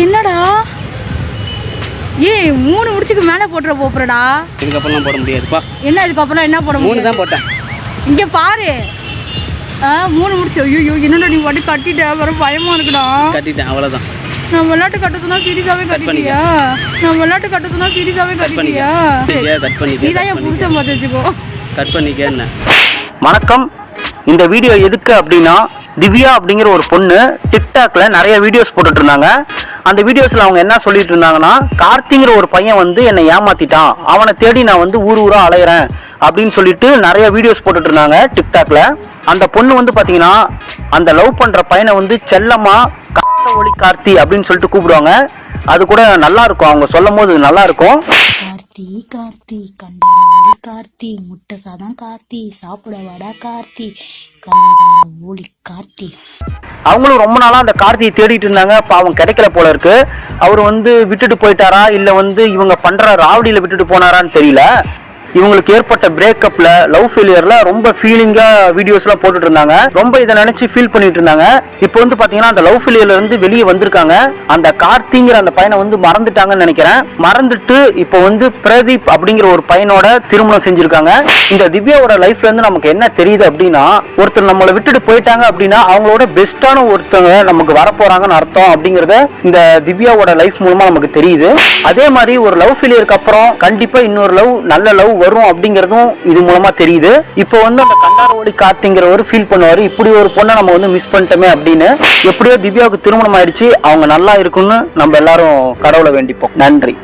என்னடா ஏய் 3 முடிச்சுக்கு மேலே போட்டுற போறடா. இதுக்கப்புறம் போட முடியாதுப்பா. என்ன இதுக்கப்புறம் என்ன போட முடியும்? 3 தான் போட்டேன். இங்கே பாரு 3 முடிச்சு. ஐயோ என்னடா நீ வட்டி கட்டிட்ட, வர பயமா இருக்குடா. கட்டிட்டேன் அவ்வளோதான். நான் விளையாட்டு கட்டத்துனா சீரியஸாவே கட்டிட்டியா? நான் விளையாட்டு கட்டத்துனா சீரியஸாவே கட்டிட்டியா? கட் பண்ணிக்க. நீ தான் என் புருஷன் பார்த்து வச்சுக்கோ. கட் பண்ணிக்க. என்ன வணக்கம். இந்த வீடியோ எதுக்கு அப்படின்னா, திவ்யா அப்படிங்கிற ஒரு பொண்ணு டிக்டாக்ல நிறைய வீடியோஸ் போட்டுட்டு இருந்தாங்க. அந்த வீடியோஸ்ல அவங்க என்ன சொல்லிட்டு இருந்தாங்கன்னா, கார்த்திங்கிற ஒரு பையன் வந்து என்னை ஏமாத்திட்டான், அவனை தேடி நான் வந்து ஊர் ஊரா அலையிறேன் அப்படின்னு சொல்லிட்டு நிறைய வீடியோஸ் போட்டுட்டு இருந்தாங்க டிக்டாக்ல. அந்த பொண்ணு வந்து பாத்தீங்கன்னா அந்த லவ் பண்ற பையனை வந்து செல்லமா காத்த ஒளி கார்த்தி அப்படின்னு சொல்லிட்டு கூப்பிடுவாங்க. அது கூட நல்லா இருக்கும், அவங்க சொல்லும் போது நல்லா இருக்கும். கார்த்தி கார்த்தி கண்டார கார்த்தி, முட்டை சாதம் கார்த்தி, சாப்பிட வாடா கார்த்தி, கண்டார ஊழி கார்த்தி. அவங்களும் ரொம்ப நாளா அந்த கார்த்தியை தேடிட்டு இருந்தாங்க. பாவம் கிடைக்கல போல இருக்கு. அவர் வந்து விட்டுட்டு போயிட்டாரா இல்ல வந்து இவங்க பண்ற ராவடியில விட்டுட்டு போனாரான்னு தெரியல. இவங்களுக்கு ஏற்பட்ட பிரேக்கப்ல, லவ் ஃபெயிலியர்ல ரொம்ப ஃபீலிங்கா வீடியோஸ் எல்லாம் போட்டுட்டு இருந்தாங்க. ரொம்ப இதை நினைச்சு ஃபீல் பண்ணிட்டு இருந்தாங்க. இப்போ வந்து பாத்தீங்கன்னா அந்த லவ் ஃபெயிலியர்ல இருந்து வெளியே வந்திருக்காங்க. அந்த கார்த்திங்கிற அந்த பையனை வந்து மறந்துட்டாங்கன்னு நினைக்கிறேன். மறந்துட்டு இப்போ வந்து பிரதீப் அப்படிங்கிற ஒரு பையனோட திருமணம் செஞ்சிருக்காங்க. இந்த திவ்யாவோட லைஃப்ல இருந்து நமக்கு என்ன தெரியுது அப்படின்னா, ஒருத்தர் நம்மளை விட்டுட்டு போயிட்டாங்க அப்படின்னா அவங்களோட பெஸ்டான ஒருத்தவங்க நமக்கு வரப்போறாங்கன்னு அர்த்தம் அப்படிங்கறத இந்த திவ்யாவோட லைஃப் மூலமா நமக்கு தெரியுது. அதே மாதிரி ஒரு லவ் ஃபெயிலியருக்கு அப்புறம் கண்டிப்பா இன்னொரு நல்ல லவ் வரும் அப்படிங்கறதும் இது மூலமா தெரியுது. இப்போ வந்து அந்த கண்டாரவழி கார்த்திங்கிறவர் ஃபீல் பண்ணுவாரு, இப்படி ஒரு பொண்ணை நம்ம வந்து மிஸ் பண்ணிட்டோமே அப்படின்னு. எப்படியோ திவ்யாவுக்கு திருமணம் ஆயிடுச்சு, அவங்க நல்லா இருக்குன்னு நம்ம எல்லாரும் கடவுளை வேண்டிப்போம். நன்றி.